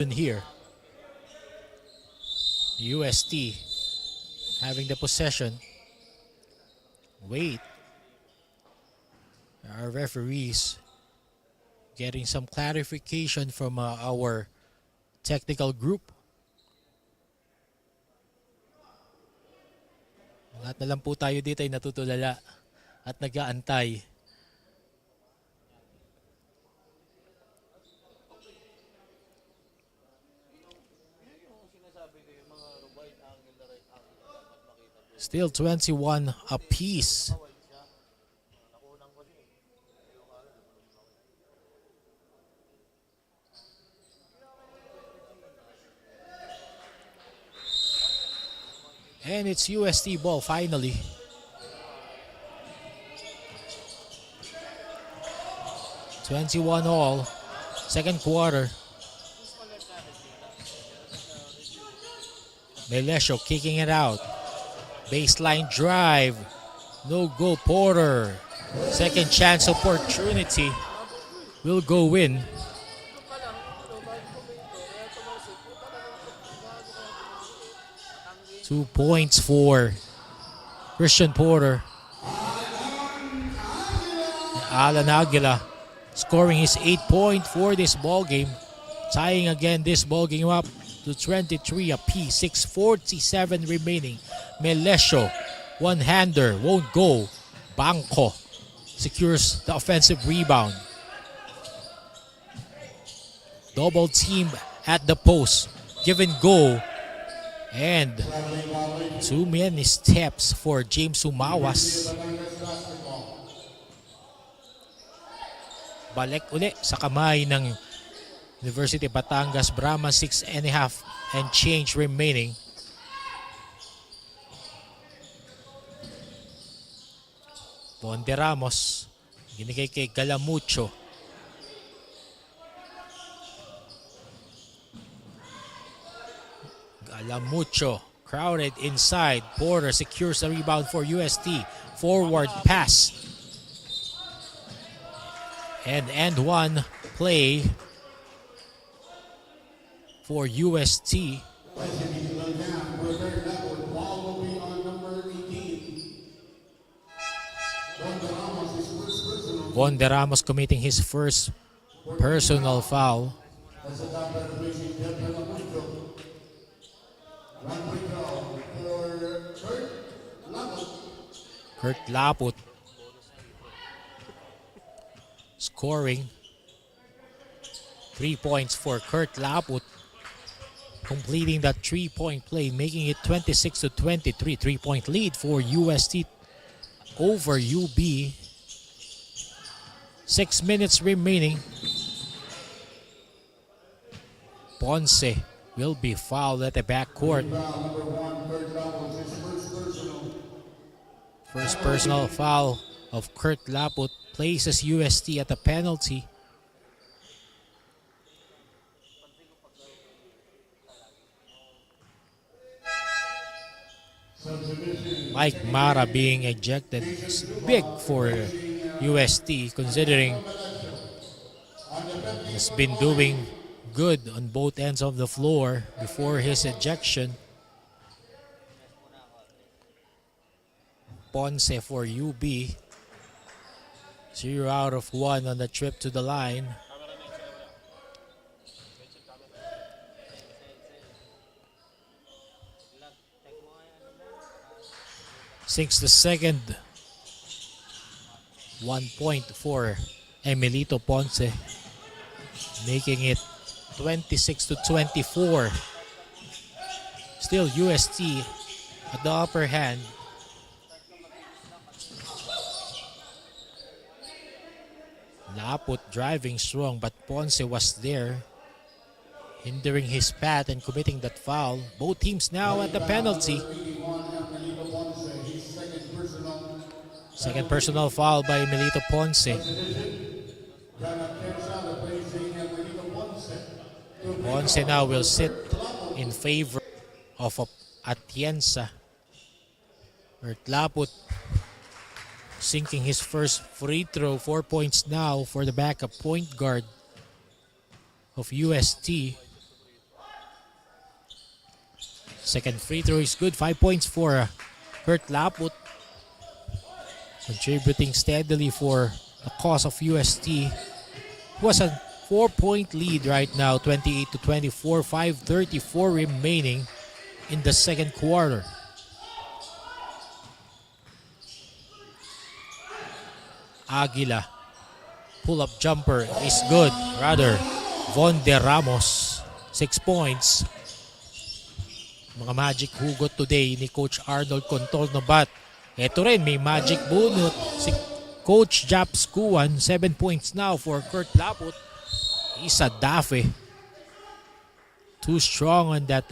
Here, UST having the possession. Wait. Our referees getting some clarification from our technical group. Lahat na lang po tayo dito ay natutulala at nag-aantay. Still 21 apiece. And it's UST ball finally. $21 second quarter. Melesio kicking it out. Baseline drive. No goal. Porter. Second chance opportunity. Will go in. Two points for Christian Porter. Alan Aguila scoring his 8th point for this ball game. Tying again this ball game up to 23 apiece. 6:47 remaining. Melesio, one-hander, won't go. Bangko secures the offensive rebound. Double team at the post. Give and go. And too many steps for James Umawas. Balik uli sa kamay ng University of Batangas. Brahma 6.5 and change remaining. Ponde Ramos, ginigay kay Galamucho. Galamucho, crowded inside. Porter secures the rebound for UST. Forward pass. And one play for UST. Ponde Ramos committing his first personal foul. Kurt Laput scoring 3 points for Kurt Laput, completing that 3-point play, making it 26-23. 3-point lead for UST over UB. 6 minutes remaining. Ponce will be fouled at the backcourt. First personal foul of Kurt Laput places UST at the penalty. Mike Mara being ejected is big for UST, considering he's been doing good on both ends of the floor before his ejection. Ponce for UB. 0 out of 1 on the trip to the line. Sinks the second. 1 point for Emilito Ponce, making it 26-24. Still UST at the upper hand. Laput driving strong, but Ponce was there, hindering his path and committing that foul. Both teams now at the penalty. Second personal foul by Emilito Ponce. Ponce now will sit in favor of Atienza. Kurt Laput sinking his first free throw. 4 points now for the backup point guard of UST. Second free throw is good. 5 points for Kurt Laput. Contributing steadily for the cause of UST. Who has a 4-point lead right now, 28-24, 5:34 remaining in the second quarter. Aguila, pull-up jumper is good. Rather, Von de Ramos, 6 points. Mga magic hugot today ni Coach Arnold Contorno, but eto rin, may magic bunot si Coach Japs Kuwan. 7 points now for Kurt Laput. He's a dafe. Too strong on that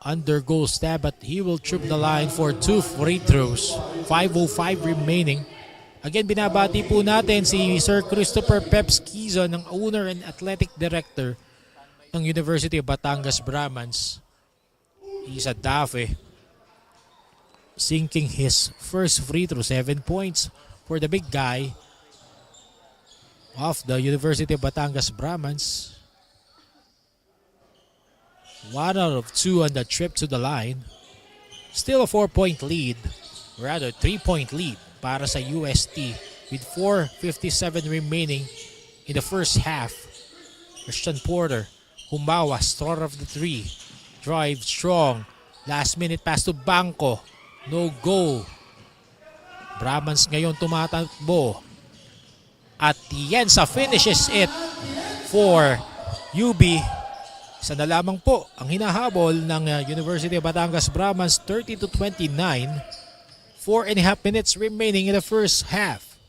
under-goal stab, but he will trip the line for 2 free throws. 5:05 remaining. Again, binabati po natin si Sir Christopher Peps Quizon, ng owner and athletic director ng University of Batangas Brahmans. He's a dafe. Sinking his first free throw, 7 points for the big guy of the University of Batangas Brahmans. 1 out of 2 on the trip to the line. Still a 4-point lead, rather 3-point lead para sa UST with 4:57 remaining in the first half. Christian Porter, humawas, thrower of the 3. Drive strong. Last minute pass to Bangko. No go. Brahmans ngayon tumatakbo. At Tienza finishes it for UB. Isa na lamang po ang hinahabol ng University of Batangas Brahmans, 30-29. 4.5 minutes remaining in the first half.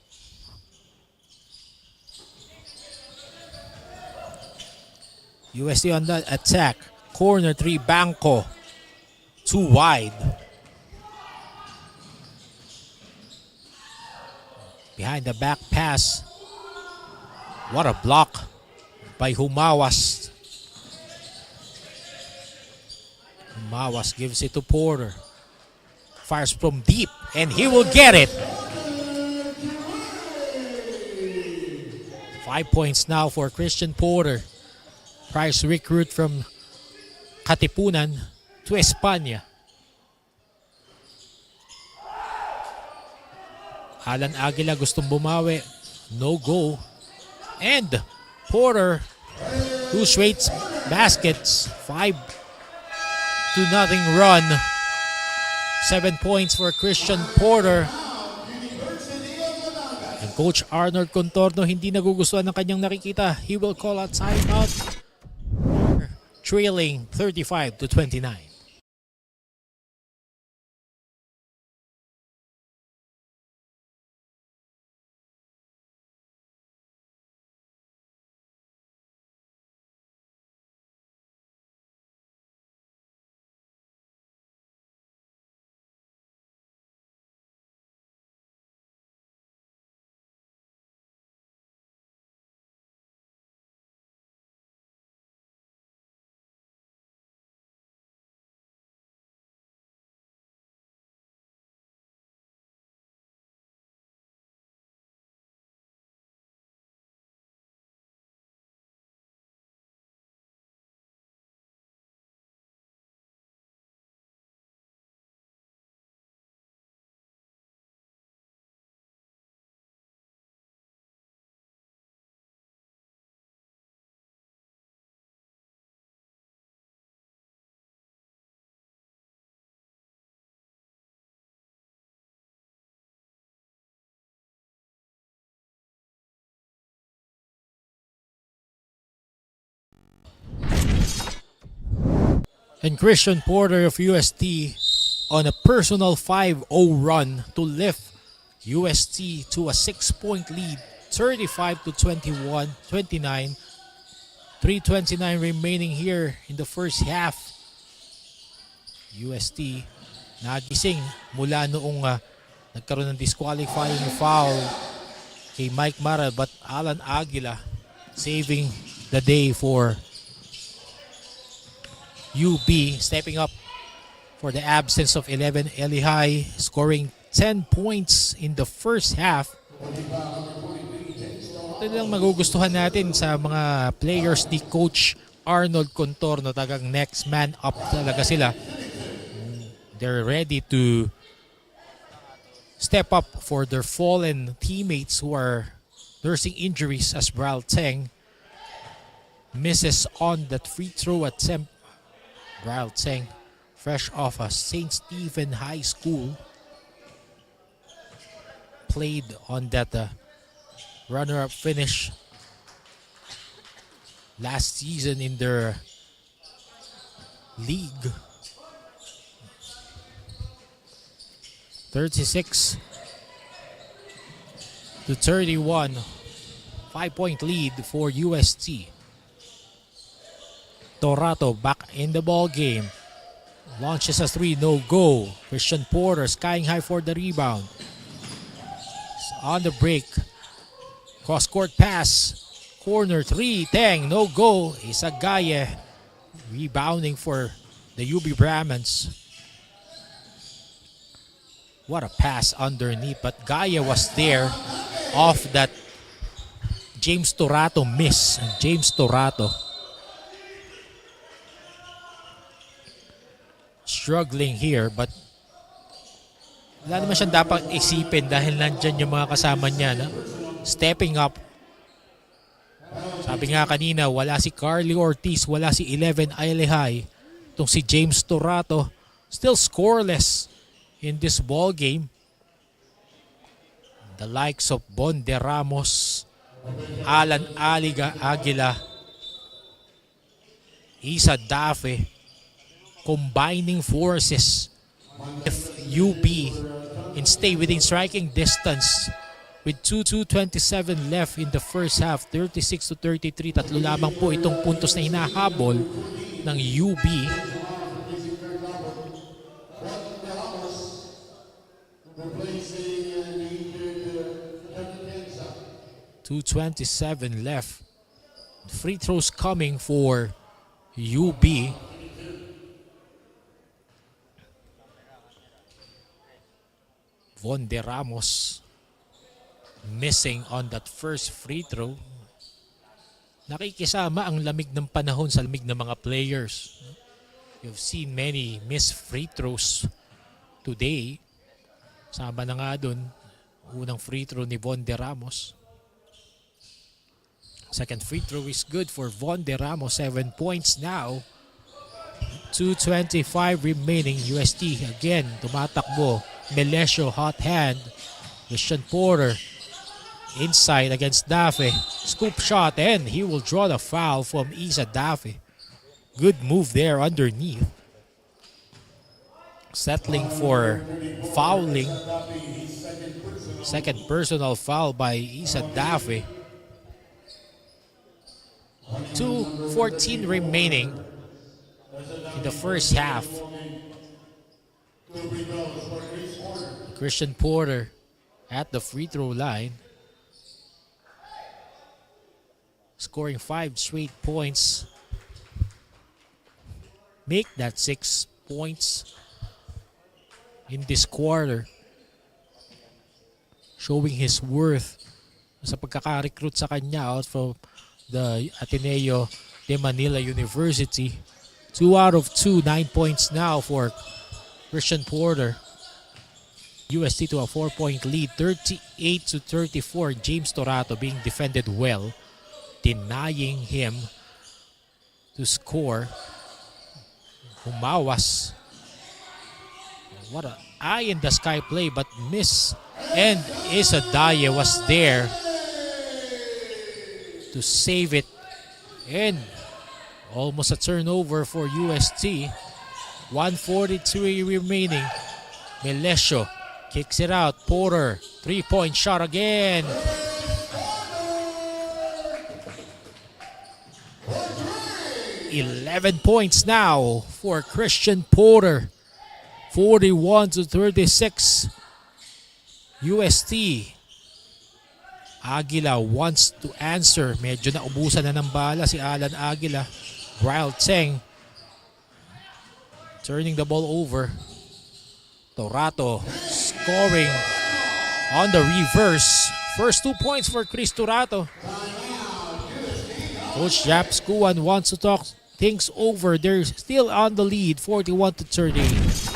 UST on the attack. Corner 3, Bangko. Too wide. Behind the back pass. What a block by Humawas. Humawas gives it to Porter. Fires from deep and he will get it. 5 points now for Christian Porter. Price recruit from Katipunan to Espanya. Alan Aguila gustong bumawi. No go. And Porter, 2 straight baskets. 5-0 run. 7 points for Christian Porter. And Coach Arnold Contorno hindi nagugustuhan ng kanyang nakikita. He will call a timeout. Trailing 35-29. And Christian Porter of UST on a personal 5-0 run to lift UST to a 6-point lead, 35-21, 29. 3:29 remaining here in the first half. UST nagising mula noong nagkaroon ng disqualifying foul kay Mike Mara, but Alan Aguila saving the day for UB, stepping up for the absence of 11 Elihai, scoring 10 points in the first half. Ito lang magugustuhan natin sa mga players ni Coach Arnold Contorno, tagang next man up talaga sila. They're ready to step up for their fallen teammates who are nursing injuries, as Bral Teng misses on that free throw attempt. Bral Teng, fresh off a St. Stephen High School, played on that runner-up finish last season in their league. 36 to 31, 5-point lead for UST. Torato back in the ball game. Launches a three, no go. Christian Porter skying high for the rebound. On the break, cross-court pass, corner three, Teng, no go. Isagaye rebounding for the UB Brahmans. What a pass underneath, but Gaia was there off that James Torato miss. James Torato struggling here, but wala naman siyang dapat isipin dahil nandyan yung mga kasama niya, no? Stepping up. Sabi nga kanina, wala si Carly Ortiz, wala si 11 Ailehai. Itong si James Torato, still scoreless in this ball game. The likes of Bonde Ramos, Alan Aguila, Isa Dafe, combining forces if UB and stay within striking distance with 2:27 left in the first half, 36 to 33. Tatlo lamang po itong puntos na hinahabol ng UB. 2:27 left. Free throws coming for UB. Von de Ramos missing on that first free throw. Nakikisama ang lamig ng panahon sa lamig ng mga players. You've seen many missed free throws today. Sama na nga dun, unang free throw ni Von de Ramos. Second free throw is good for Von de Ramos. 7 points now. 2:25 remaining. UST again tumatakbo. Melesio hot hand. Christian Porter inside against Dafe. Scoop shot and he will draw the foul from Isa Dafe. Good move there underneath. Settling for fouling. Second personal foul by Isa Dafe. 2:14 remaining in the first half. Christian Porter at the free throw line, scoring 5 straight points. Make that 6 points in this quarter. Showing his worth sa pagkaka-recruit sa kanya out from the Ateneo de Manila University. 2 out of 2, 9 points now for Christian Porter. UST to a 4-point lead, 38 to 34. James Torato being defended well, denying him to score. Humawas. What a eye in the sky play, but miss. And Isadaye was there to save it. And almost a turnover for UST. 1:43 remaining. Melesio kicks it out. Porter, 3-point shot again. $11 points now for Christian Porter. 41 to 36. UST. Aguila wants to answer. Medyo naubusan na ng bala si Alan Aguila. Bral Teng turning the ball over. Torato scoring on the reverse. First 2 points for Chris Torato. Coach Jap Skuan wants to talk things over. They're still on the lead, 41-38.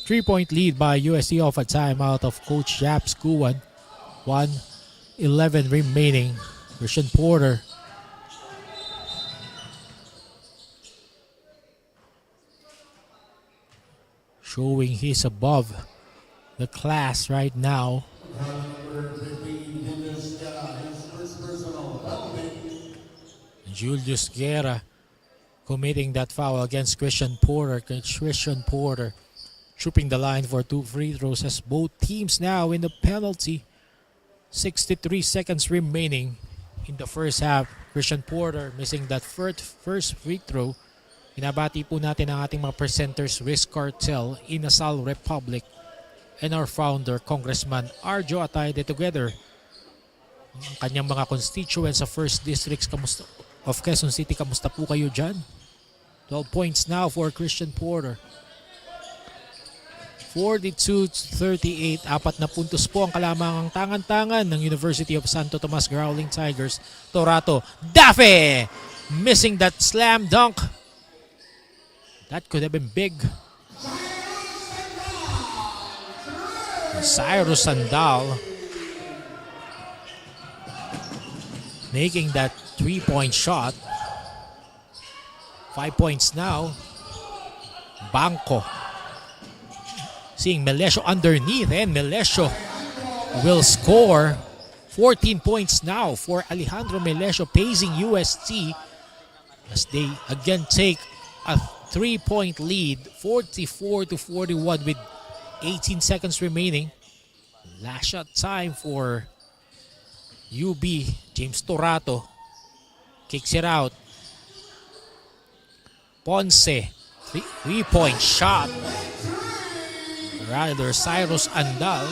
3-point lead by USC off a timeout of Coach Jap Skuan. 1:11 remaining. Christian Porter showing he's above the class right now. Julius Guerra committing that foul against Christian Porter. Christian Porter trooping the line for 2 free throws as both teams now in the penalty. 63 seconds remaining in the first half. Christian Porter missing that first free throw. Binabati po natin ang ating mga presenters, Risk Cartel, Inasal Republic, and our founder, Congressman Arjo Atayde, together ang kanyang mga constituents sa 1st District of Quezon City. Kamusta po kayo dyan? 12 points now for Christian Porter. 42-38, 4 na puntos po ang kalamangang tangan-tangan ng University of Santo Tomas Growling Tigers. Torato, Dafe! Missing that slam dunk. That could have been big. Cyrus Sandal making that 3-point shot. 5 points now. Banco seeing Melesio underneath, and Melesio will score. 14 points now for Alejandro Melesio, pacing UST as they again take a 3-point lead, 44-41 with 18 seconds remaining. Last shot time for UB. James Torato kicks it out. Ponce, 3-point shot. Rather, Cyrus Andal.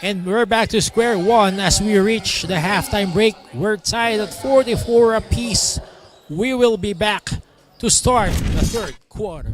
And we're back to square one as we reach the halftime break. We're tied at 44 apiece. We will be back to start the third quarter.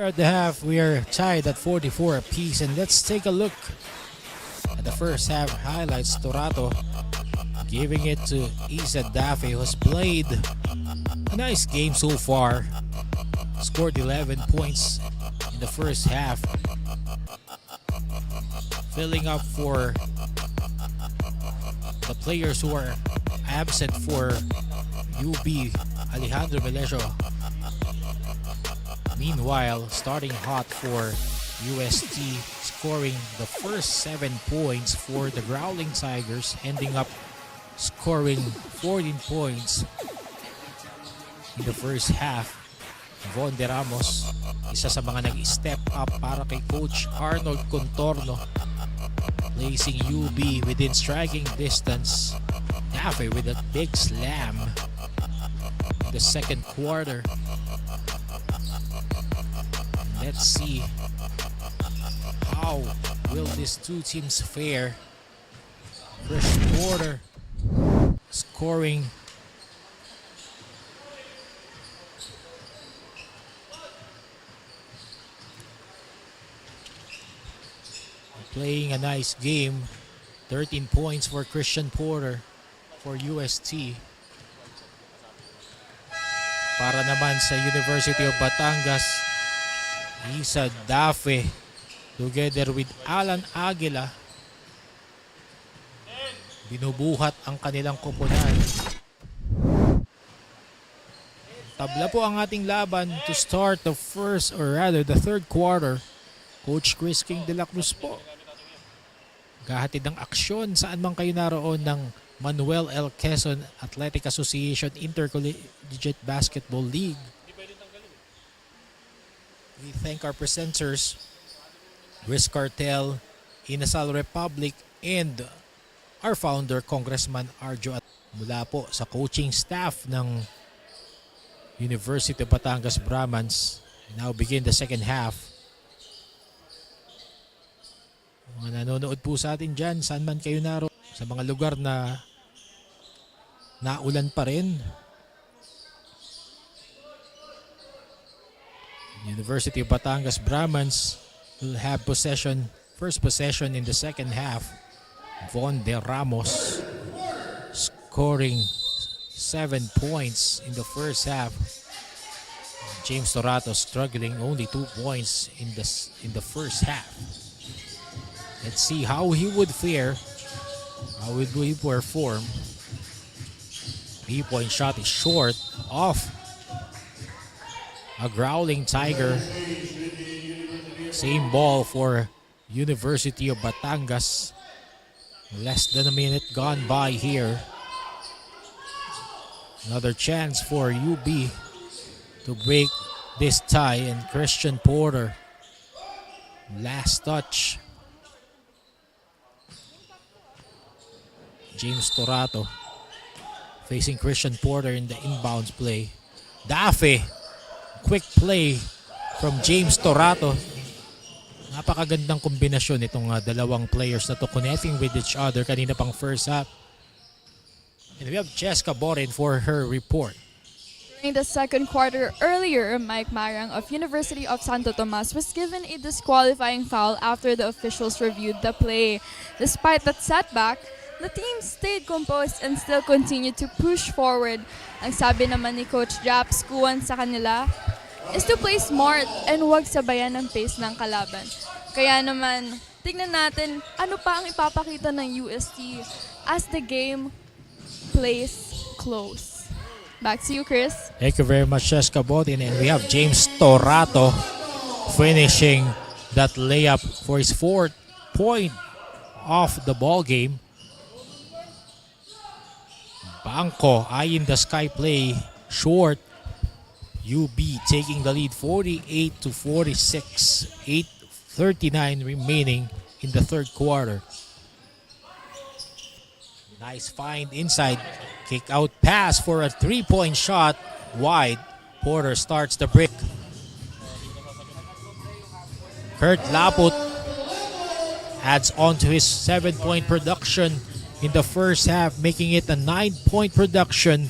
Here at the half, we are tied at 44 apiece, and let's take a look at the first half highlights. Torato giving it to Isa Dafe, who has played a nice game so far. Scored 11 points in the first half. Filling up for the players who are absent for UB, Alejandro Melesio. Meanwhile, starting hot for UST, scoring the first 7 points for the Growling Tigers, ending up scoring 14 points in the first half. Von de Ramos, isa sa mga nag-step up para kay Coach Arnold Contorno, placing UB within striking distance. Dafe with a big slam in the second quarter. Let's see how will these two teams fare. Fresh Porter scoring playing a nice game. 13 points for Christian Porter for UST. Para naman sa University of Batangas, Isa Dafe together with Alan Aguila binubuhat ang kanilang koponan. Tabla po ang ating laban to start the first, or rather the third quarter. Coach Chris King de la Cruz po, gahatid ng aksyon saan man kayo naroon ng Manuel L. Quezon Athletic Association Intercollegiate Basketball League. We thank our presenters, Riz Cartel, Inasal Republic, and our founder, Congressman Arjo. At mula po sa coaching staff ng University of Batangas Brahmans, we now begin the second half. Mga nanonood po sa atin dyan, saan man kayo naroon, sa mga lugar na naulan pa rin. University of Batangas Brahmans will have first possession in the second half. Von de Ramos scoring 7 points in the first half. James Torato struggling, only 2 points in the first half. Let's see how he would fare, how would he perform. 3-point shot is short off a Growling Tiger. Same ball for University of Batangas. Less than a minute gone by here. Another chance for UB to break this tie, and Christian Porter, last touch. James Torato facing Christian Porter in the inbounds play. Dafe, quick play from James Torato. Napakagandang kombinasyon itong dalawang players na to, connecting with each other kanina pang first half. And we have Jessica Borin for her report. During the second quarter earlier, Mike Marang of University of Santo Tomas was given a disqualifying foul after the officials reviewed the play. Despite that setback, the team stayed composed and still continued to push forward. Ang sabi naman ni Coach Japs Kuwan sa kanila is to play smart and huwag sabayan ng pace ng kalaban. Kaya naman, tignan natin ano pa ang ipapakita ng UST as the game plays close. Back to you, Chris. Thank you very much, Jessica Bodin. And we have James Torato finishing that layup for his 4th point of the ball game. Bangko, eye in the sky play, short. UB taking the lead 48-46. 8:39 remaining in the third quarter. Nice find inside. Kick out pass for a 3-point shot. Wide. Porter starts the break. Kurt Laput adds on to his 7-point production in the first half, making it a 9-point production.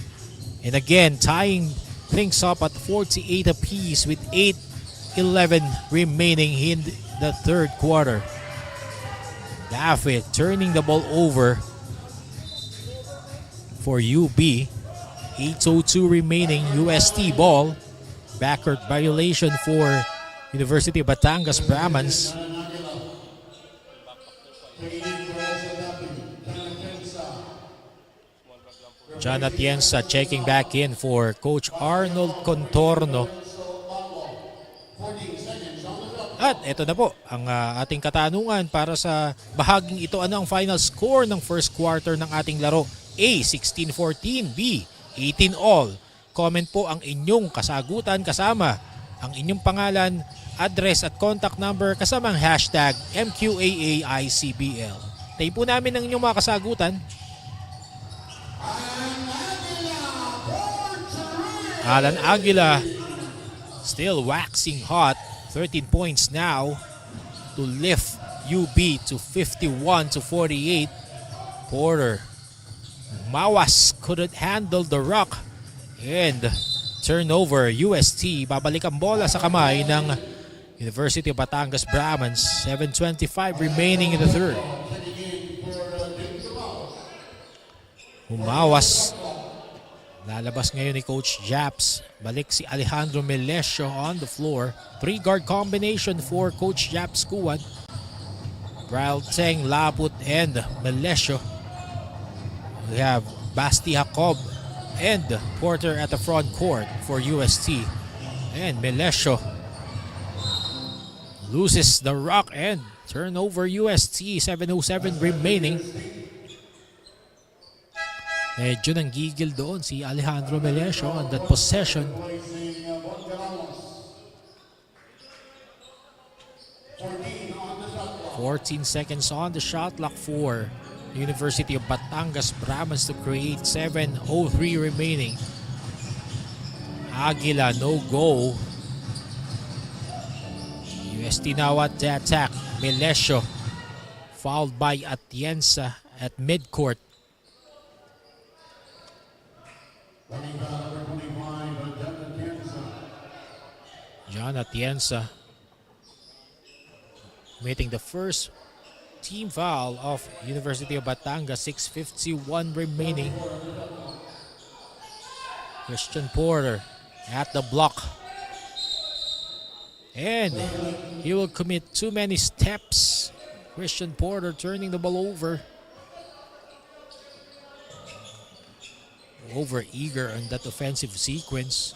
And again, tying things up at 48 apiece with 8:11 remaining in the third quarter. Daffit turning the ball over for UB. 8:02 remaining, UST ball. Backcourt violation for University of Batangas Brahmans. John Atienza checking back in for Coach Arnold Contorno. At ito na po ang ating katanungan para sa bahaging ito. Ano ang final score ng first quarter ng ating laro? A, 16-14. B, 18-all. Comment po ang inyong kasagutan kasama ang inyong pangalan, address at contact number kasama ang hashtag MQAAICBL. Tayo po namin ang inyong mga kasagutan. Alan Aguila still waxing hot. 13 points now to lift UB to 51-48. Porter Mawas couldn't handle the rock and turnover. UST babalik ang bola sa kamay ng University of Batangas Brahmans. 7:25 remaining in the third. Mawas lalabas ngayon ni Coach Japs. Balik si Alejandro Melesio on the floor. 3-guard combination for Coach Japs Kuwan. Teng, Laput, and Melesio. We have Basti Jacob and Porter at the front court for UST. And Melesio loses the rock and turnover UST. 7:07 remaining. Medyo nang gigil doon si Alejandro Melesio on that possession. "14 seconds on the shot clock for University of Batangas Brahmans to create. 7:03 remaining. Aguila no go. UST now at the attack. Melesio fouled by Atienza at midcourt. John Atienza committing the first team foul of University of Batangas. 6:51 remaining. Christian Porter at the block. And he will commit too many steps. Christian Porter turning the ball over. Over eager on that offensive sequence.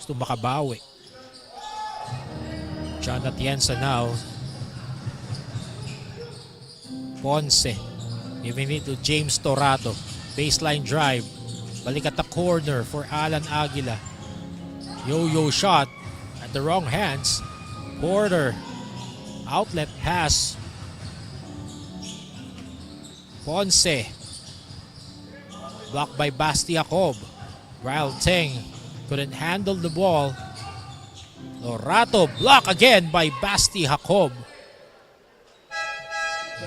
Gusto makabawi. John Atienza now. Ponce giving it to James Torato. Baseline drive. Balik at the corner for Alan Aguila. Yo-yo shot at the wrong hands. Porter. Outlet pass. Ponce. Blocked by Basti Jacob. Teng couldn't handle the ball. Lorato blocked again by Basti Jacob.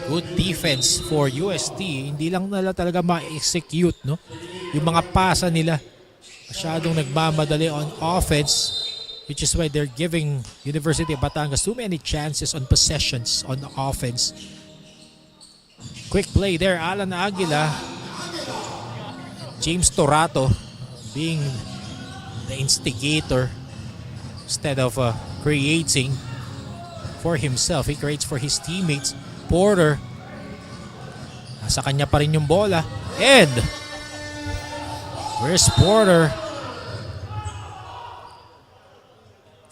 Good defense for UST. Hindi lang nila talaga ma-execute, no? Yung mga pasa nila masyadong nagmamadali on offense, which is why they're giving University of Batangas too many chances on possessions on offense. Quick play there, Alan Aguila. James Torato being the instigator instead of creating for himself. He creates for his teammates. Porter, nasa kanya pa rin yung bola. And where's Porter?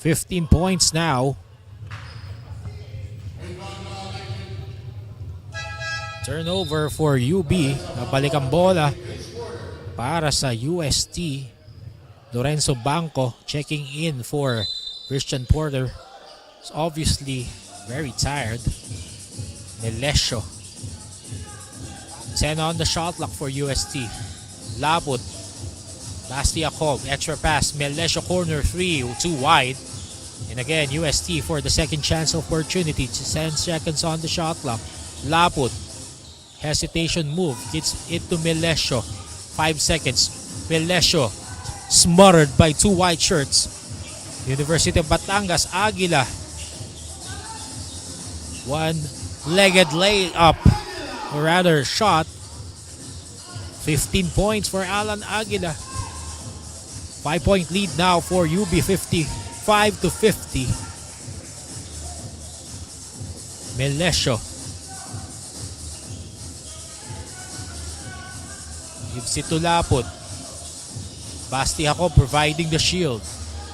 15 points now. Turnover for UB. Nabalik ang bola para sa UST. Lorenzo Banco checking in for Christian Porter. He's obviously very tired. Melesio. 10 on the shot clock for UST. Labut. Basti Jacob. Extra pass. Melesio corner 3. Too wide. And again, UST for the second chance opportunity. 10 seconds on the shot clock. Laput. Hesitation move. Gets it to Melesio. 5 seconds. Melesio smothered by two white shirts. University of Batangas, Aguila. One-legged layup, or rather shot. 15 points for Alan Aguila. 5-point lead now for UB, 55-50. Melesio gives it to Laput. Basti Jacob providing the shield.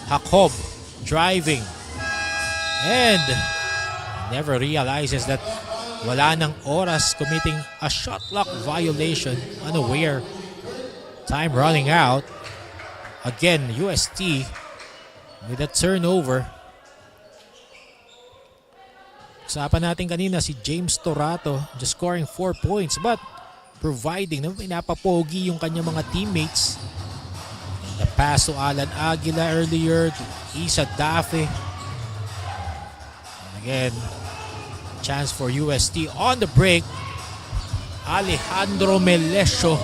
Jacob driving and never realizes that wala ng oras, committing a shot clock violation, unaware. Time running out. Again, UST with a turnover. Usapan natin kanina si James Torato just scoring 4 points but providing na pinapapogi yung kanyang mga teammates. The pass to Alan Aguila earlier, to Isa Dafe. Again, chance for UST on the break. Alejandro Melesio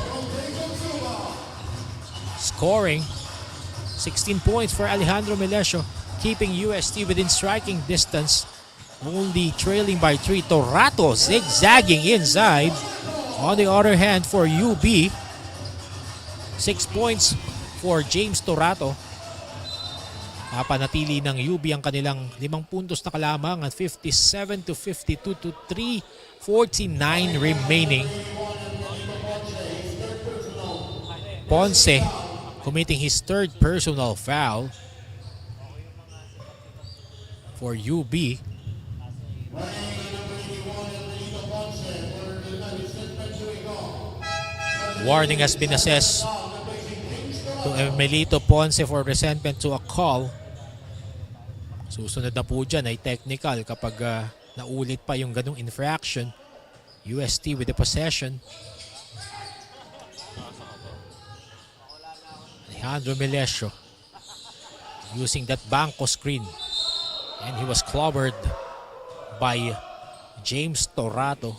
scoring 16 points for Alejandro Melesio, keeping UST within striking distance, only trailing by 3. Torato zigzagging inside. On the other hand, for UB, 6 points for James Torato. Napanatili ng UB ang kanilang 5 puntos na kalamangan, 57-52 to 3:49 remaining. Ponce committing his 3rd personal foul for UB. Warning has been assessed to Melito Ponce for resentment to a call. Susunod na po dyan ay technical kapag naulit pa yung ganung infraction. UST with the possession. Alejandro Melesio using that banco screen, and he was clobbered by James Torato.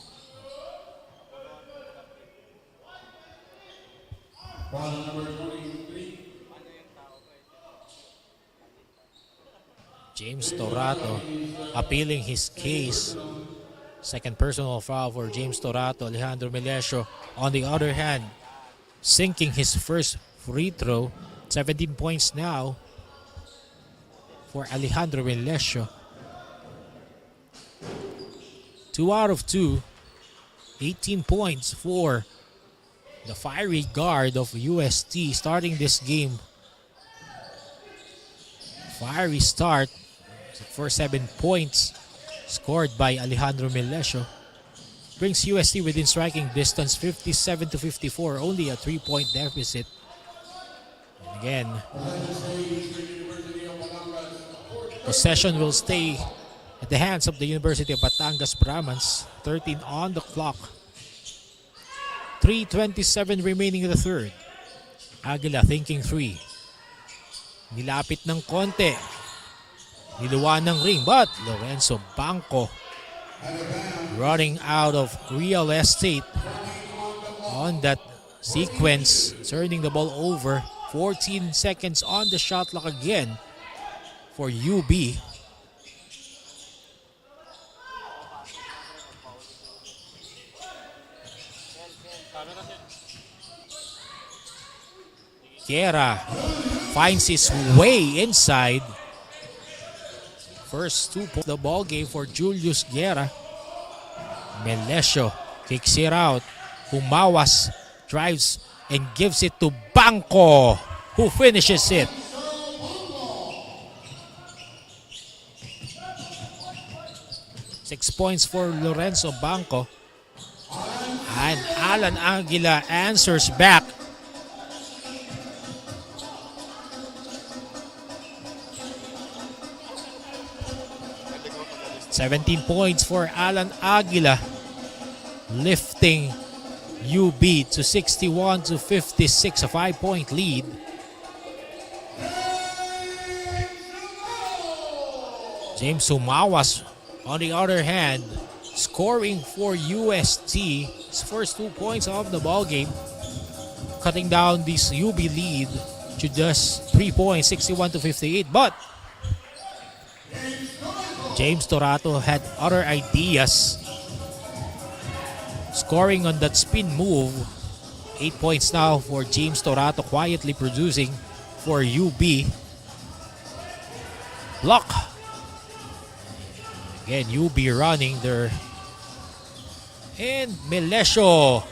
James Torato appealing his case. 2nd personal foul for James Torato. Alejandro Melesio, on the other hand, sinking his first free throw. 17 points now for Alejandro Melesio. 2 out of 2. 18 points for the fiery guard of UST starting this game. Fiery start. For 7 points scored by Alejandro Melesio. Brings UST within striking distance, 57-54. Only a 3-point deficit. And again, possession will stay at the hands of the University of Batangas Brahmans. 13 on the clock. 3:27 remaining in the 3rd. Aguila thinking 3. Nilapit ng konti. Niluwa ng ring, but Lorenzo Banco running out of real estate on that sequence, turning the ball over. 14 seconds on the shot clock again for UB. Guerra finds his way inside. First 2 points of the ball game for Julius Guerra. Melesio kicks it out. Humawas drives and gives it to Banco, who finishes it. Six points for Lorenzo Banco. And Alan Aguila answers back. $17 points for Alan Aguila, lifting UB to 61-56, a 5-point lead. James Humawas, on the other hand, scoring for UST his first 2 points of the ball game, cutting down this UB lead to just 3 points, 61-58. But James Torato had other ideas. Scoring on that spin move. 8 points now for James Torato, quietly producing for UB. Block. Again, UB running there. And Melesio.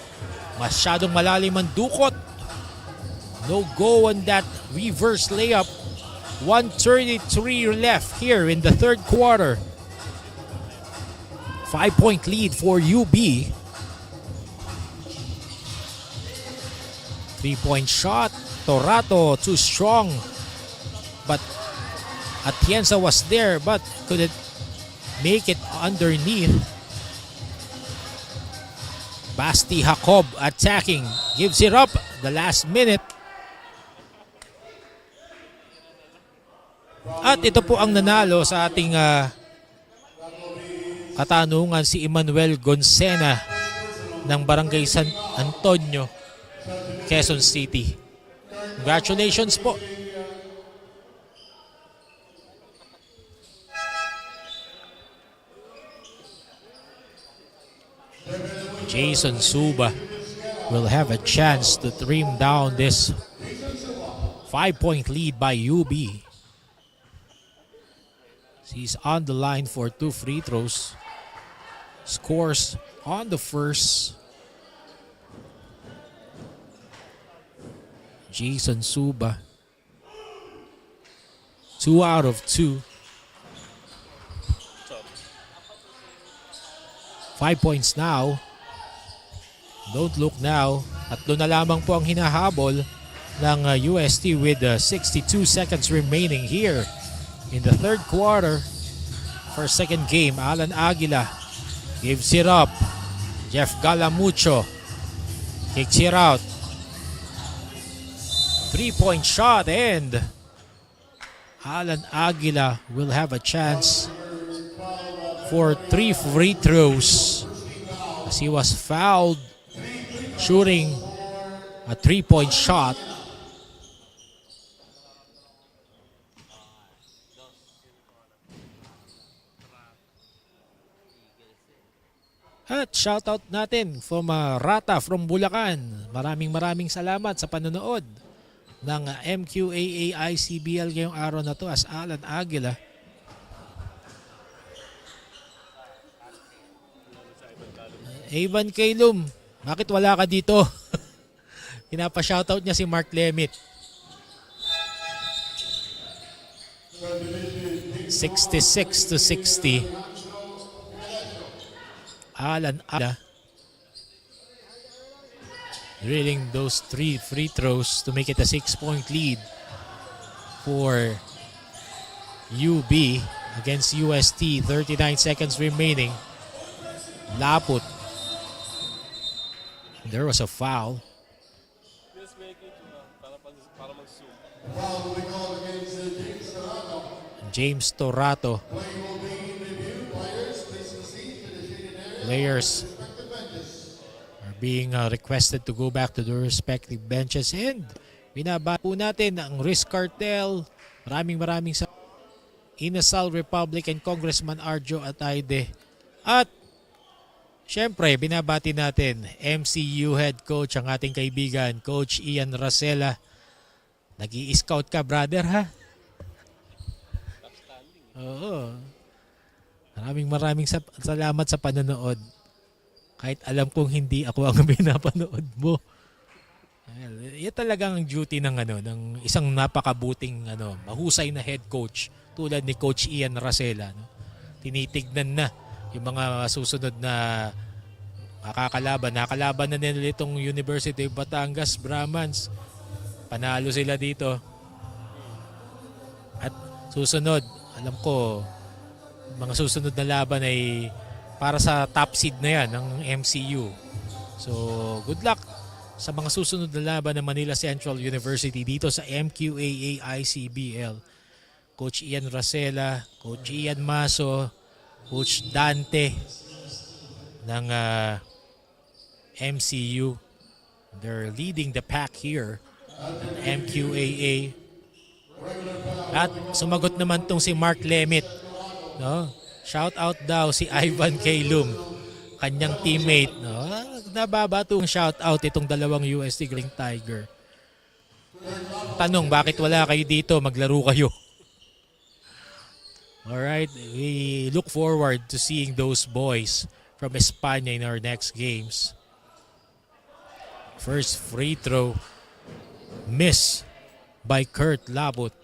Masyadong malalim ang dukot. No go on that reverse layup. 1:33 left here in the third quarter. 5-point lead for UB. 3-point shot. Torato too strong. But Atienza was there but couldn't make it underneath. Basti Jacob attacking. Gives it up the last minute. At ito po ang nanalo sa ating katanungan, si Emmanuel Gonsena ng Barangay San Antonio, Quezon City. Congratulations po. Jason Suba will have a chance to trim down this 5-point lead by UB. He's on the line for 2 free throws. Scores on the first. Jason Suba. 2 out of 2. 5 points now. Don't look now. Tatlo na lamang po ang hinahabol ng UST with 62 seconds remaining here in the third quarter. For second game, Alan Aguila gives it up. Jeff Galamucho kicks it out. 3-point shot and Alan Aguila will have a chance for 3 free throws as he was fouled shooting a 3-point shot. At shoutout natin from Rata from Bulacan. Maraming salamat sa panonood ng Mqaa-Icbl ngayong araw na to as Alan Aguila. Evan Kailum, bakit wala ka dito? Pinapa-shoutout niya si Mark Lemit. 66-60. Alan Aguila drilling those 3 free throws to make it a 6-point lead for UB against UST. 39 seconds remaining. Laput. There was a foul. James Torato. Players are being requested to go back to their respective benches. And binabati po natin ang Risk Cartel. Maraming sa Inasal Republican Congressman Arjo Ataide. At syempre, binabati natin MCU Head Coach, ang ating kaibigan, Coach Ian Racela. Nag-i-scout ka, brother, ha? Oo. Maraming salamat sa panonood. Kahit alam kong hindi ako ang pinapanood mo. Yan talagang ang duty ng ng isang napakabuting mahusay na head coach tulad ni Coach Ian Racela, no? Tinitignan na yung mga susunod na nakakalaban na nila itong University of Batangas Brahmans. Panalo sila dito. At susunod, alam ko, mga susunod na laban ay para sa top seed na yan ng MCU. So, good luck sa mga susunod na laban ng Manila Central University dito sa Mqaa-Icbl. Coach Ian Racela, Coach Ian Maso, Coach Dante ng MCU. They're leading the pack here at Mqaa. At sumagot naman tong si Mark Lemit, no? Shout out daw si Ivan Kaylum, kanyang teammate. No? Nababatong shout out itong dalawang UST Green Tiger. Tanong, bakit wala kayo dito? Maglaro kayo. Alright, we look forward to seeing those boys from Espanya in our next games. First free throw, miss by Kurt Labut.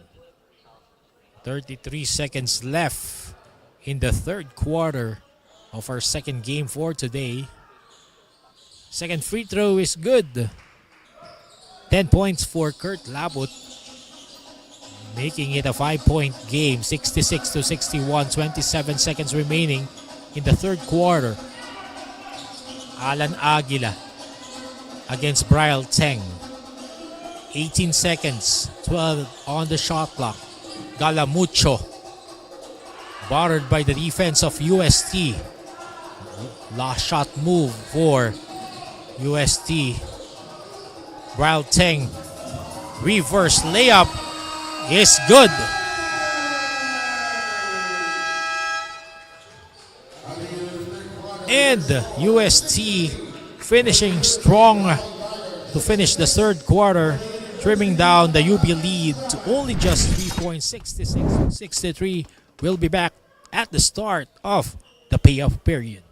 33 seconds left in the third quarter of our second game for today. Second free throw is good. 10 points for Kurt Labut, making it a 5-point game. 66-61, 27 seconds remaining in the third quarter. Alan Aguila against Brial Teng. 18 seconds, 12 on the shot clock. Galamucho, bothered by the defense of UST. Last shot move for UST. Brial Teng, reverse layup is good. And UST finishing strong to finish the third quarter, trimming down the UB lead to only just 3 points, 66-63. We'll be back at the start of the payoff period.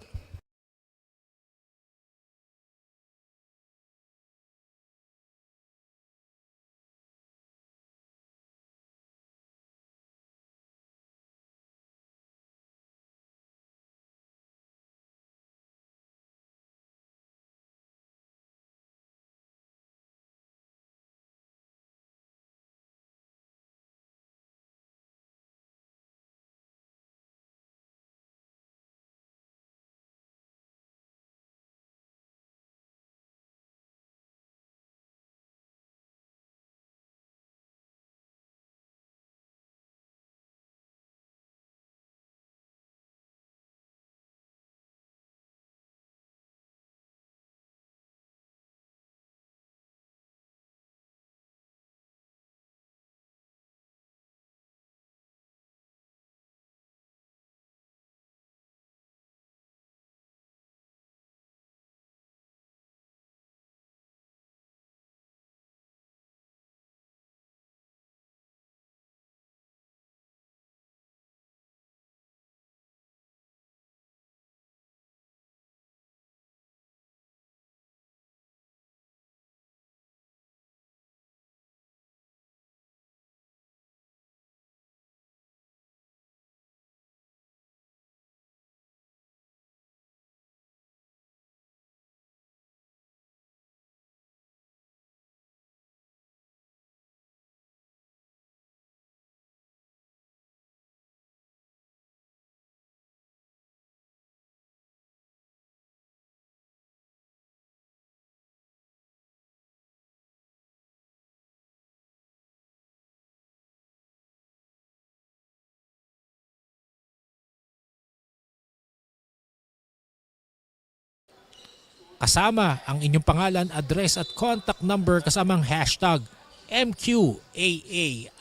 Kasama ang inyong pangalan, address at contact number kasamang hashtag Mqaa-Icbl.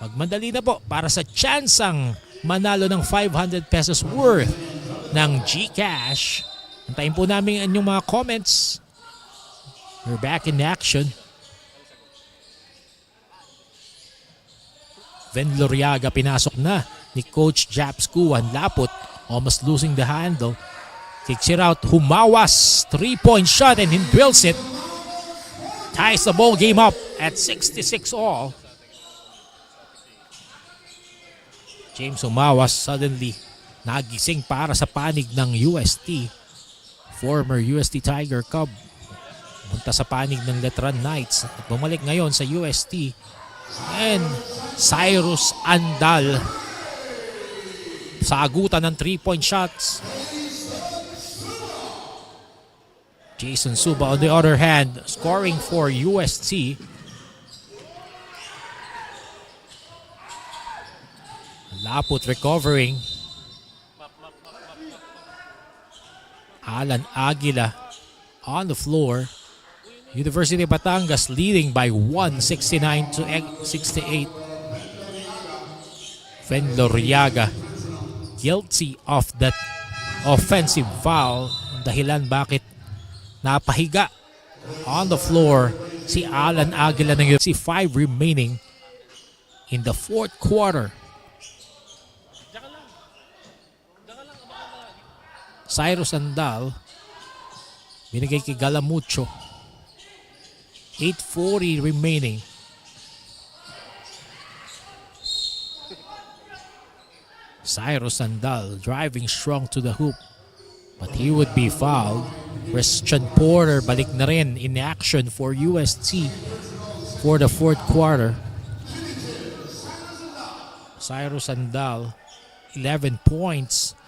Magmadali na po para sa tsansang manalo ng 500 pesos worth ng GCash. Antayin po namin ang inyong mga comments. We're back in action. Ven Loriaga pinasok na ni Coach Japs Kuwan. Lapot, almost losing the handle. Kicks it out, Humawas, 3-point shot and he drills it. Ties the ball game up at 66 all. James Humawas suddenly nagising para sa panig ng UST. Former UST Tiger Cub. Punta sa panig ng Letran Knights at bumalik ngayon sa UST. And Cyrus Andal sa agutan ng 3-point shots. Jason Suba on the other hand, scoring for UST. Laput recovering. Alan Aguila on the floor. University of Batangas leading by 169-68. Ven Loriaga guilty of that offensive foul. Dahilan bakit napahiga on the floor si Alan Aguila ng UFC. 5 remaining in the fourth quarter. Cyrus Andal binigay kay Galamucho. 8:40 remaining. Cyrus Andal driving strong to the hoop, but he would be fouled. Christian Porter balik na rin in action for UST for the fourth quarter. Cyrus Andal, 11 points.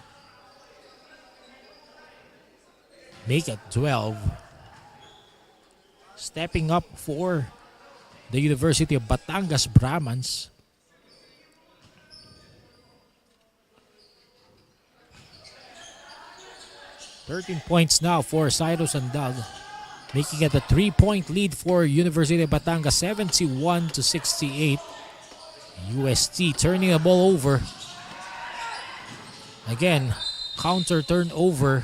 Make it 12. Stepping up for the University of Batangas Brahmans. $13 points now for Cyrus Andal, making it a 3-point lead for University of Batangas, 71-68. UST turning the ball over. Again, counter turnover.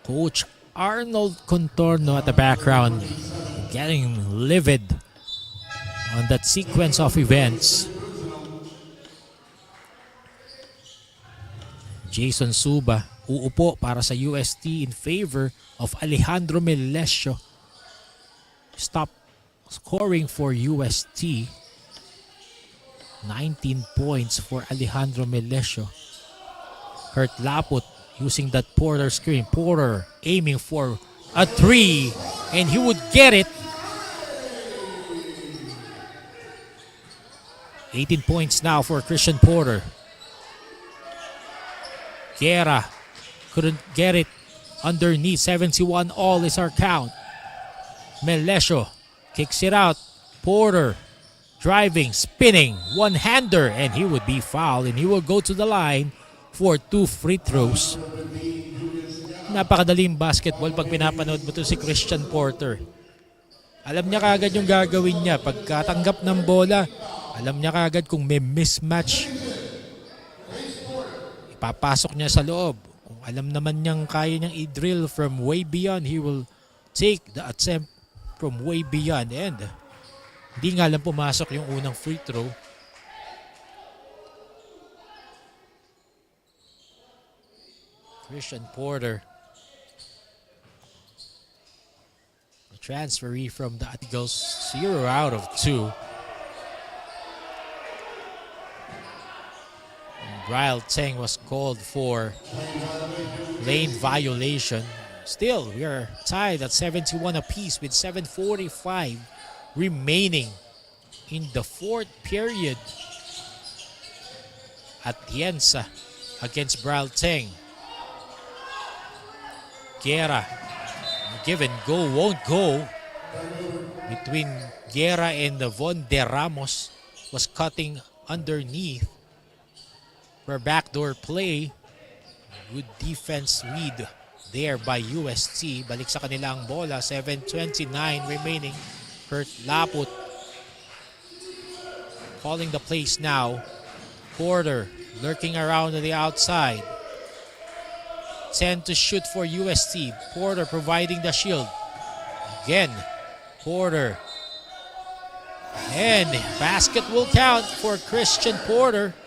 Coach Arnold Contorno at the background, getting livid on that sequence of events. Jason Suba uupo para sa UST in favor of Alejandro Melesio. Stop scoring for UST. 19 points for Alejandro Melesio. Kurt Laput using that Porter screen. Porter aiming for a 3 and he would get it. 18 points now for Christian Porter. Guerra couldn't get it underneath. 71 all is our count. Melesio kicks it out. Porter driving, spinning, one-hander, and he would be fouled and he will go to the line for 2 free throws. Napakadaling basketball pag pinapanood mo to si Christian Porter. Alam niya kagad yung gagawin niya. Pagkatanggap ng bola, alam niya kagad kung may mismatch. Ipapasok niya sa loob. Kung alam naman niyang kaya niyang i-drill from way beyond, he will take the attempt from way beyond. And hindi nga lang pumasok yung unang free throw. Christian Porter, a transferee from the Eagles, 0 out of 2. Bryle Teng was called for lane violation. Still, we are tied at 71 apiece with 7:45 remaining in the fourth period. Atienza against Bryle Teng. Guerra, give and go, won't go. Between Guerra and Von De Ramos was cutting underneath. For backdoor play. Good defense read there by UST. Balik sa kanila ang bola. 7:29 remaining. Kurt Laput calling the plays now. Porter lurking around on the outside. 10 to shoot for UST. Porter providing the shield. Again, Porter. And basket will count for Christian Porter.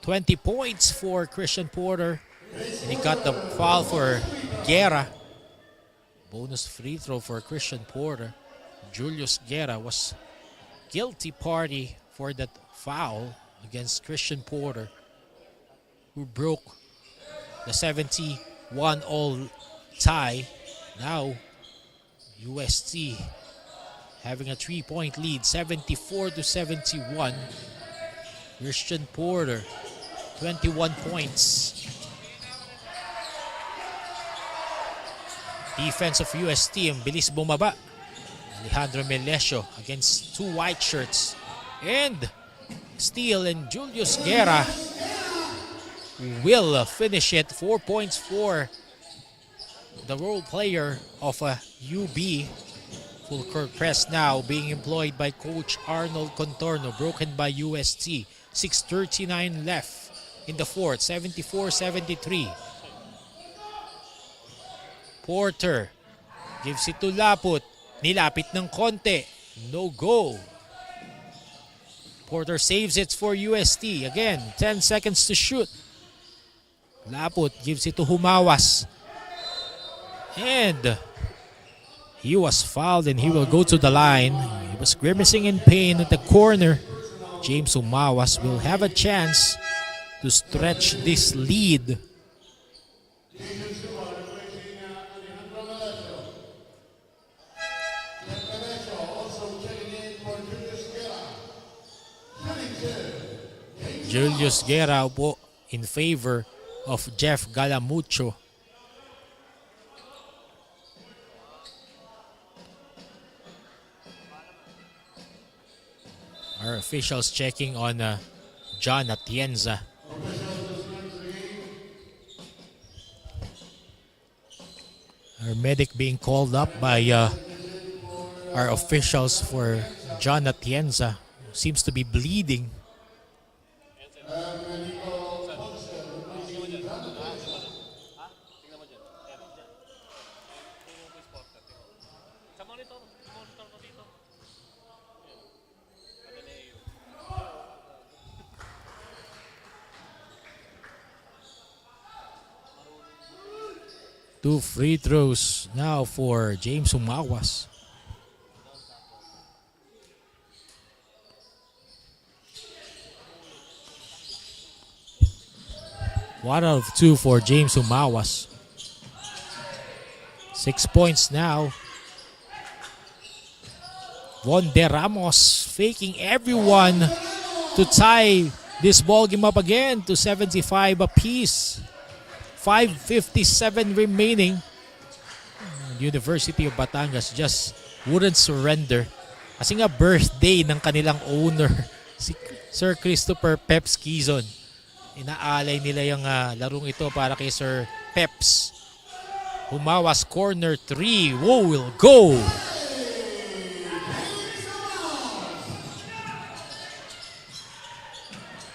20 points for Christian Porter. And he got the foul for Guerra. Bonus free throw for Christian Porter. Julius Guerra was guilty party for that foul against Christian Porter, who broke the 71-all tie. Now, UST having a 3-point lead, 74-71. Christian Porter, 21 points. Defense of UST, ang bilis bumaba. Alejandro Melesio against 2 white shirts. And steal, and Julius Guerra will finish it. 4 points for the role player of a UB. Full court press now being employed by Coach Arnold Contorno. Broken by UST. 6:39 left in the fourth. 74-73. Porter gives it to Laput. Nilapit ng konti. No go. Porter saves it for UST. Again, 10 seconds to shoot. Laput gives it to Humawas. And he was fouled and he will go to the line. He was grimacing in pain at the corner. James Humawas will have a chance to stretch this lead. Julius Guerra po in favor of Jeff Galamucho. Our officials checking on John Atienza. Our medic being called up by our officials for John Atienza. Seems to be bleeding. Two free throws now for James Humawas. One out of two for James Humawas. 6 points now. Von De Ramos faking everyone to tie this ball game up again to 75 apiece. 5:57 remaining. University of Batangas just wouldn't surrender. Kasi nga birthday ng kanilang owner, si Sir Christopher Peps Quizon. Inaalay nila yung larong ito para kay Sir Peps. Humawas corner 3. Whoa, will go!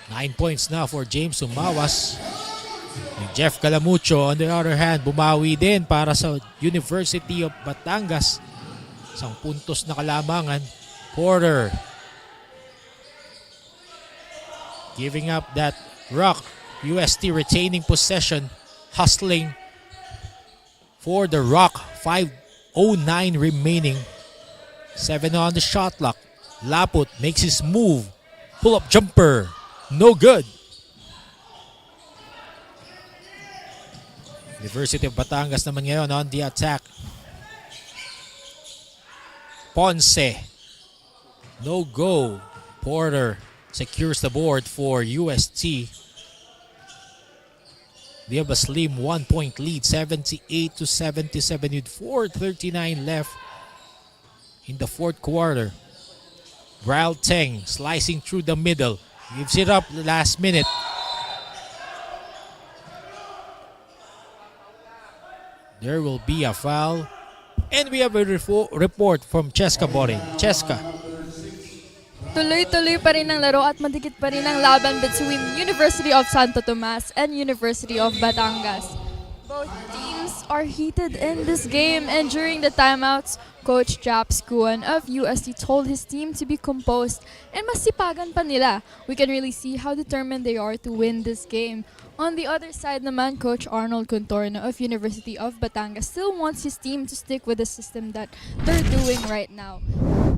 Nine points now for James Humawas. Jeff Galamucho on the other hand, bumawi din para sa University of Batangas. Isang puntos na kalamangan. Porter giving up that rock. UST retaining possession. Hustling for the rock. 5:09 remaining. 7 on the shot clock. Laput makes his move. Pull-up jumper. No good. University of Batangas naman ngayon on the attack. Ponce. No go. Porter secures the board for UST. They have a slim 1-point lead, 78-77 with 4:39 left in the fourth quarter. Bral Teng slicing through the middle. Gives it up last minute. There will be a foul. And we have a report from Cheska Boring. Cheska. Tuloy-tuloy pa rin ang laro at madikit pa rin ang laban between University of Santo Tomas and University of Batangas. Both teams are heated in this game, and during the timeouts, Coach Japs Kuan of UST told his team to be composed and masipagan pa nila. We can really see how determined they are to win this game. On the other side naman, Coach Arnold Contorno of University of Batangas still wants his team to stick with the system that they're doing right now.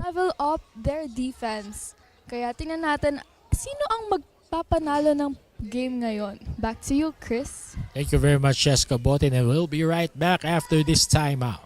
Level up their defense. Kaya tingnan natin, sino ang magpapanalo ng game ngayon? Back to you, Chris. Thank you very much, Cheska Botin, and we'll be right back after this timeout.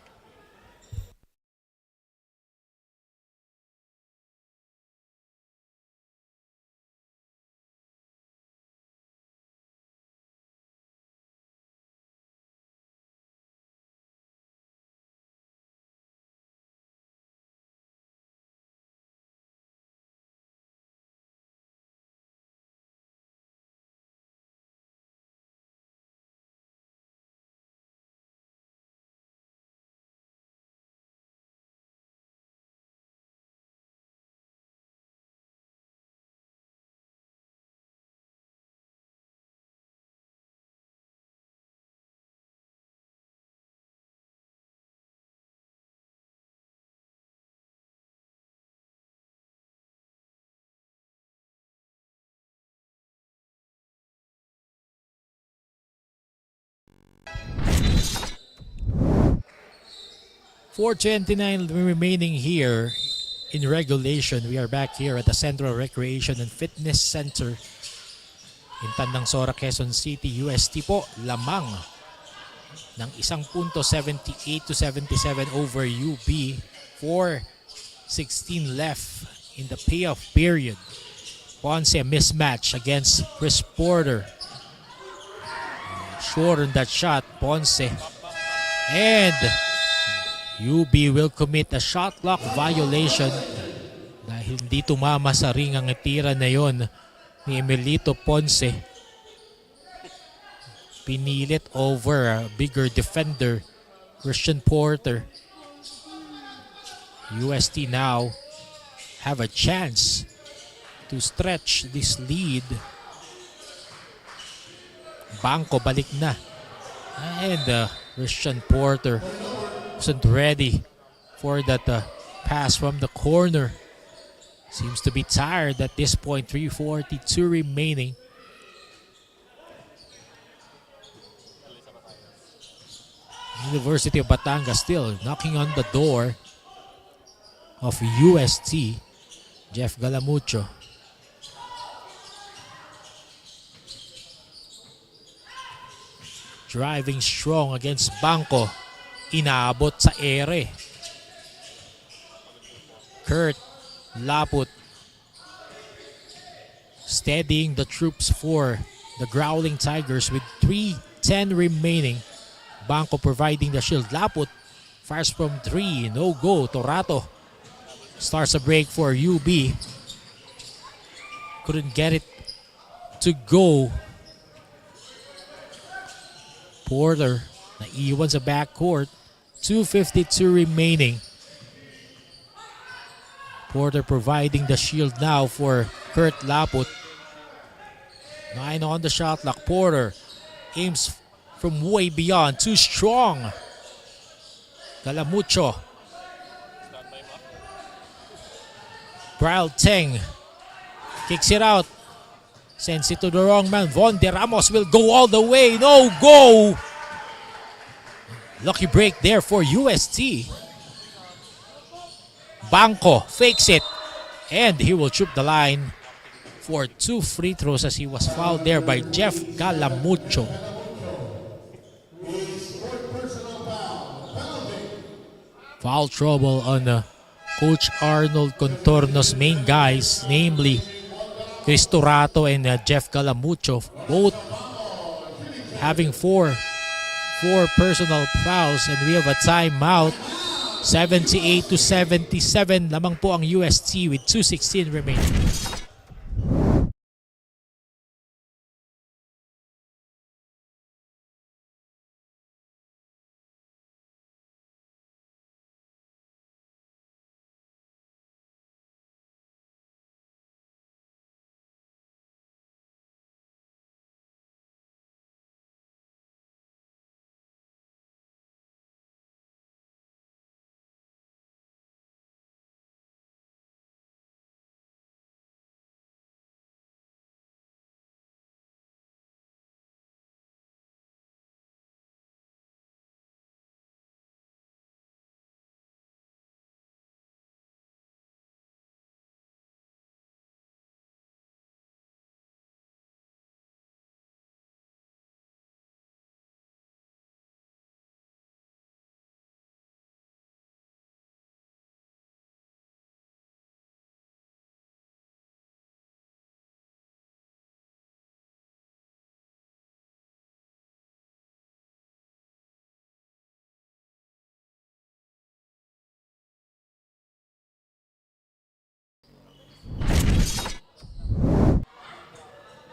4:29 remaining here in regulation. We are back here at the Central Recreation and Fitness Center in Tandang Sora, Quezon City. UST po lamang ng 1 punto, 78-77 over UB. 4:16 left in the payoff period. Ponce a mismatch against Chris Porter. Short on that shot, Ponce. And UB will commit a shot clock violation dahil hindi tumama sa ring ang tira na yon ni Emilito Ponce. Pinilit over a bigger defender, Christian Porter. UST now have a chance to stretch this lead. Bangko balik na. And Christian Porter wasn't ready for that pass from the corner. Seems to be tired at this point. 3:42 remaining. University of Batangas still knocking on the door of UST. Jeff Galamucho. Driving strong against Bangko. Inaabot sa ere. Kurt Laput steadying the troops for the Growling Tigers with 3:10 remaining. Bangko providing the shield. Laput fires from 3. No go. Torato starts a break for UB. Couldn't get it to go. Porter naiwan sa backcourt. 2:52 remaining. Porter providing the shield now for Kurt Laput. 9 on the shot clock. Porter aims from way beyond. Too strong. Galamucho. Brian Teng kicks it out. Sends it to the wrong man. Von De Ramos will go all the way. No go. Lucky break there for UST. Bangko fakes it. And he will trip the line for 2 free throws as he was fouled there by Jeff Galamucho. Foul trouble on Coach Arnold Contorno's main guys, namely Chris Torato and Jeff Galamucho, both having four personal fouls, and we have a timeout. 78-77 lamang po ang UST with 2:16 remaining.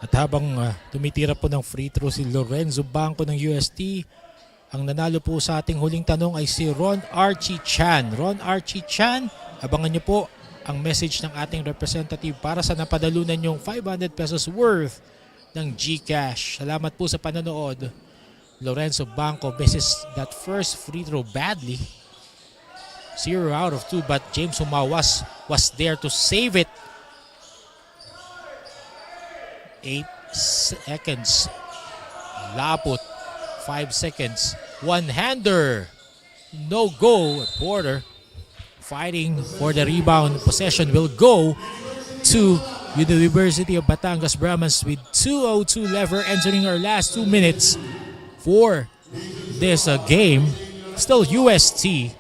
At habang tumitira po ng free throw si Lorenzo Bangko ng UST, ang nanalo po sa ating huling tanong ay si Ron Archie Chan. Ron Archie Chan, abangan niyo po ang message ng ating representative para sa napadalunan yung 500 pesos worth ng GCash. Salamat po sa panonood. Lorenzo Bangko misses that first free throw badly. 0 out of 2, but James Humawas was there to save it. 8 seconds. Laput, 5 seconds. One-hander. No go. Porter fighting for the rebound. Possession will go to University of Batangas Brahmans with 2:02 left. We're entering our last 2 minutes for this game. Still UST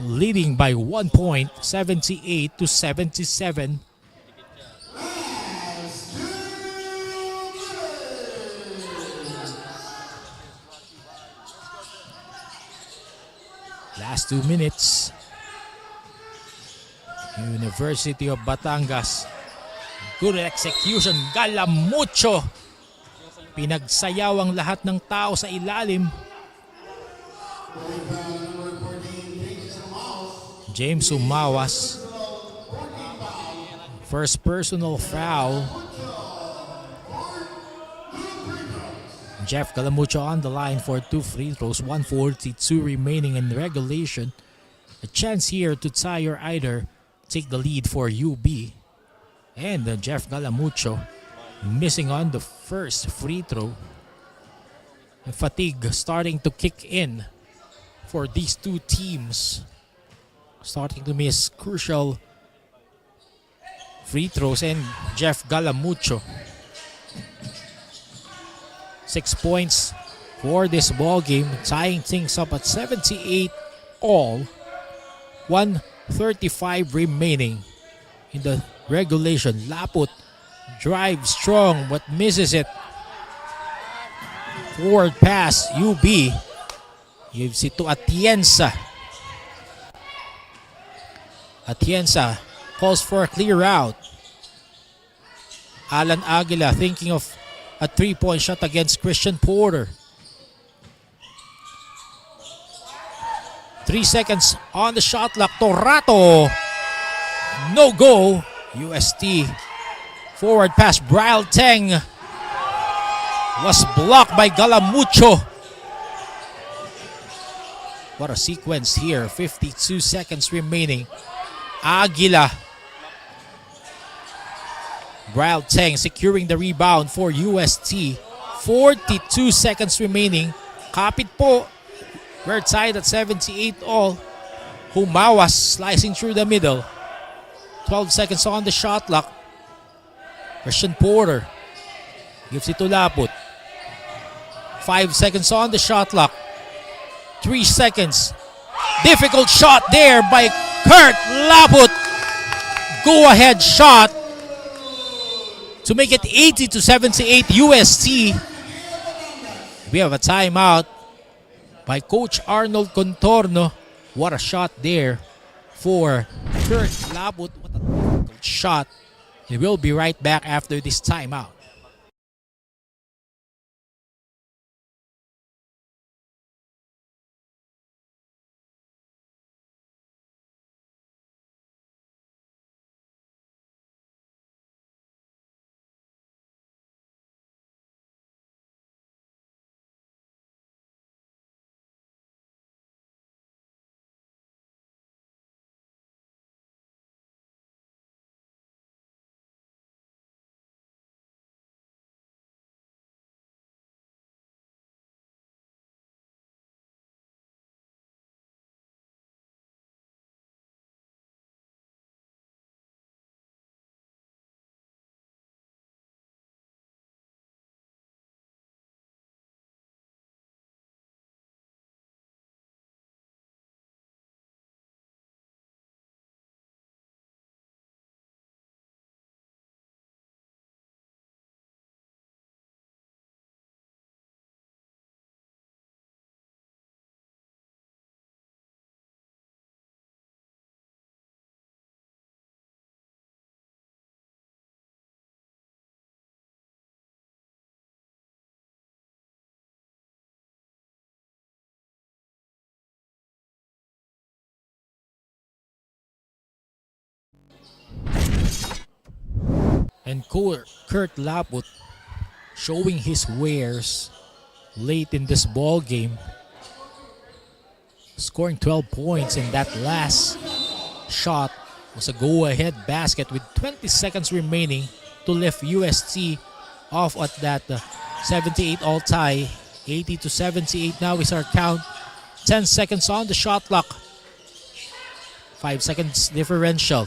leading by 1 point, 78-77. Last 2 minutes. University of Batangas. Good execution. Galamucho. Pinagsayaw ang lahat ng tao sa ilalim. James Umawas. First personal foul. Jeff Galamucho on the line for 2 free throws. 1:42 remaining in regulation. A chance here to tie or either take the lead for UB. And Jeff Galamucho missing on the first free throw. And fatigue starting to kick in for these two teams. Starting to miss crucial free throws. And Jeff Galamucho, 6 points for this ball game, tying things up at 78 all. 1:35 remaining in the regulation. Laput drives strong but misses it. Forward pass, UB gives it to Atienza. Atienza calls for a clear out. Alan Aguila thinking of a 3-point shot against Christian Porter. 3 seconds on the shot clock. Torato. No go. UST. Forward pass. Brial Teng was blocked by Galamucho. What a sequence here. 52 seconds remaining. Aguila. Brial Teng securing the rebound for UST. 42 seconds remaining. Kapit po. We're tied at 78 all. Humawas slicing through the middle. 12 seconds on the shot clock. Christian Porter gives it to Laput. 5 seconds on the shot clock. 3 seconds. Difficult shot there by Kurt Laput. Go ahead shot to make it 80-78 UST. We have a timeout by Coach Arnold Contorno. What a shot there for Kurt Laput. What a difficult shot. We will be right back after this timeout. And Kurt Laput showing his wares late in this ball game, scoring 12 points in that last shot was a go-ahead basket with 20 seconds remaining to lift UST off at that 78 all tie. 80-78 now is our count. 10 seconds on the shot clock. 5 seconds differential.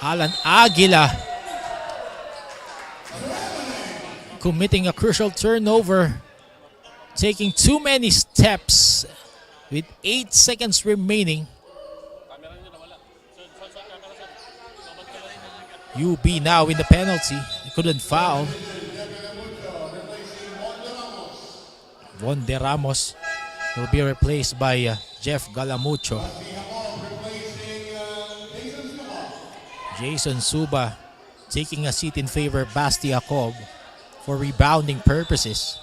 Alan Aguila committing a crucial turnover, taking too many steps with 8 seconds remaining. UB now in the penalty. He couldn't foul. Von De Ramos will be replaced by Jeff Galamucho. Jason Suba taking a seat in favor of Bastiakov for rebounding purposes.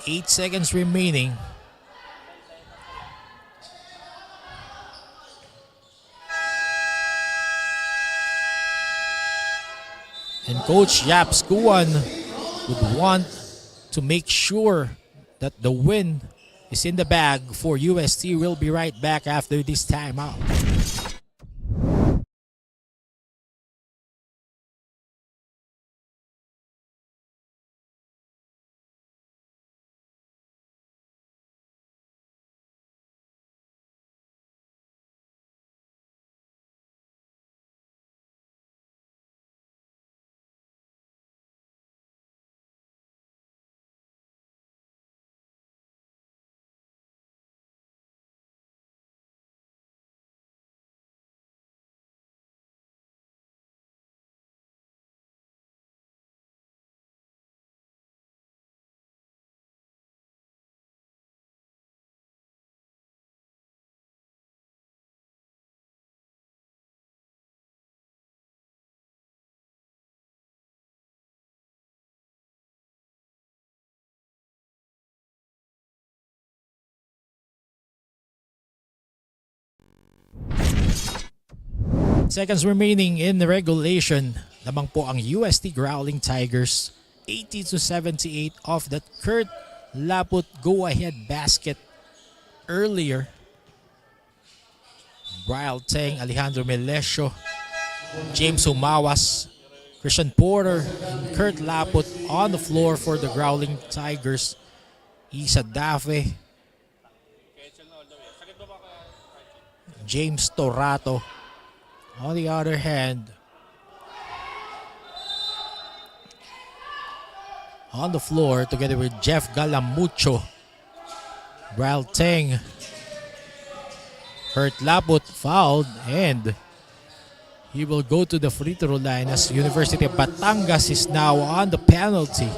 8 seconds remaining. And Coach Yaps Kuan would want to make sure that the win is in the bag for UST. We'll be right back after this timeout. Seconds remaining in the regulation. Lamang po ang UST Growling Tigers. 80-78 off that Kurt Laput go-ahead basket earlier. Brian Teng, Alejandro Melesio, James Humawas, Christian Porter, and Kurt Laput on the floor for the Growling Tigers. Isa Dafe, James Torato. On the other hand, on the floor together with Jeff Galamucho, Brian Teng, Kurt Laput fouled, and he will go to the free throw line as University of Batangas is now on the penalty.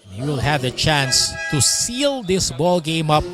He will have the chance to seal this ball game up